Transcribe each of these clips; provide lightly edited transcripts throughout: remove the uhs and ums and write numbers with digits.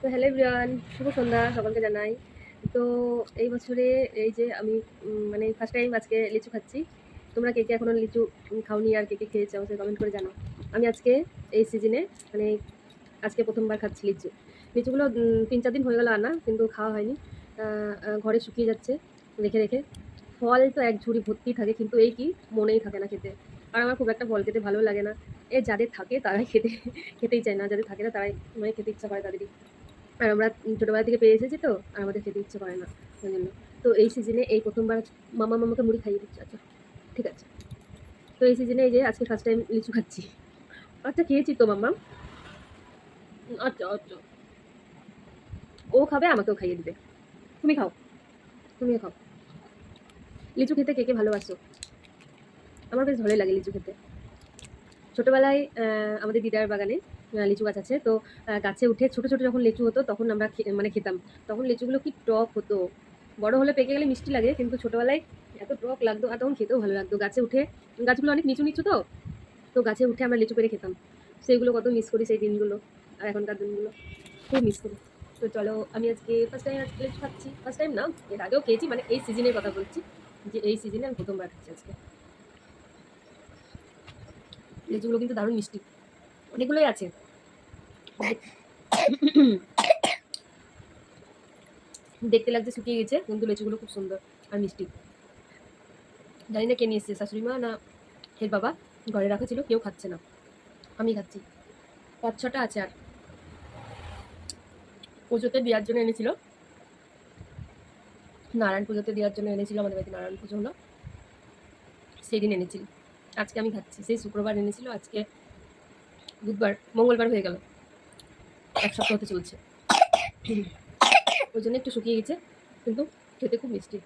তো hello everyone, শুভ সন্ধ্যা সকলকে জানাই। তো এই বছরে এই যে আমি মানে ফার্স্ট টাইম আজকে লিচু খাচ্ছি। তোমরা কে কে এখনো লিচু খাওনি আর কে কে খেয়েছো আমাকে কমেন্ট করে জানাও। আমি আজকে এই সিজনে মানে আজকে প্রথমবার খাচ্ছি লিচু। লিচুগুলো ৩-৪ দিন হয়ে গেল আনা, কিন্তু খাওয়া হয়নি। ঘরে শুকিয়ে যাচ্ছে রেখে রেখে। ফল তো এক ঝুড়ি ভর্তি থাকে, কিন্তু এই কি মনেই থাকে না খেতে। আর আমার খুব একটা ফল খেতে ভালো লাগে না। যাদের থাকে তারাই খেতেই চায় না, যাদের থাকে না তারাই মানে খেতে ইচ্ছা করে তাদেরই। আর আমরা ছোটবেলা থেকে পেয়ে এসেছি, তো আর আমাদের খেতে ইচ্ছে করে না ওই জন্য। তো এই সিজনে এই প্রথমবার মামাকে মুড়ি খাইয়ে দিচ্ছি। আচ্ছা ঠিক আছে। তো এই সিজনে এই যে আজকে ফার্স্ট টাইম লিচু খাচ্ছি। আচ্ছা খেয়েছি তো মাম্মা। আচ্ছা আচ্ছা, ও খাবে, আমাকেও খাইয়ে দিবে। তুমি খাও, তুমিও খাও। লিচু খেতে কে কে ভালোবাসো? আমার বেশ ভালোই লাগে লিচু খেতে। ছোটবেলায় আমাদের দিদার বাগানে লিচু গাছ আছে, তো গাছে উঠে ছোট ছোট যখন লিচু হতো তখন আমরা মানে খেতাম। তখন লিচুগুলো কি টক হতো! বড় হলে পেকে গেলে মিষ্টি লাগে, কিন্তু ছোটবেলায় এত টক লাগতো, আর তখন খেতেও ভালো লাগতো। গাছে উঠে, গাছগুলো অনেক নিচু নিচু, তো তো গাছে উঠে আমরা লিচু পেড়ে খেতাম। সেইগুলো কত মিস করি, সেই দিনগুলো আর এখনকার দিনগুলো খুব মিস করি। তো চলো, আমি আজকে ফার্স্ট টাইম আজকে লিচু খাচ্ছি। ফার্স্ট টাইম না, এর আগেও খেয়েছি, মানে এই সিজনের কথা বলছি, যে এই সিজনে আমি প্রথমবার খাচ্ছি আজকে। লিচুগুলো কিন্তু দারুণ মিষ্টি, অনেকগুলোই আছে। দেখতে লাগছে শুকিয়ে গেছে, কিন্তু লিচুগুলো খুব সুন্দর আর মিষ্টি। জানি না কে নিয়ে এসছে, শাশুড়ি মা না এর বাবা। ঘরে রাখা ছিল, কেউ খাচ্ছে না, আমি খাচ্ছি। ৫-৬টা আছে। আর পুজোতে দেওয়ার জন্য এনেছিল, নারায়ণ পুজোতে দেওয়ার জন্য এনেছিল, আমাদের বাড়িতে নারায়ণ পুজো হলো, সেই দিন এনেছিল। আজকে আমি খাচ্ছি। সেই শুক্রবার এনেছিল, আজকে বুধবার, মঙ্গলবার হয়ে গেল, এক সপ্তাহ হতে চলছে। ওই জন্য একটু শুকিয়ে গেছে, কিন্তু খেতে খুব মিষ্টি।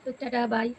তো টাটা, বাই।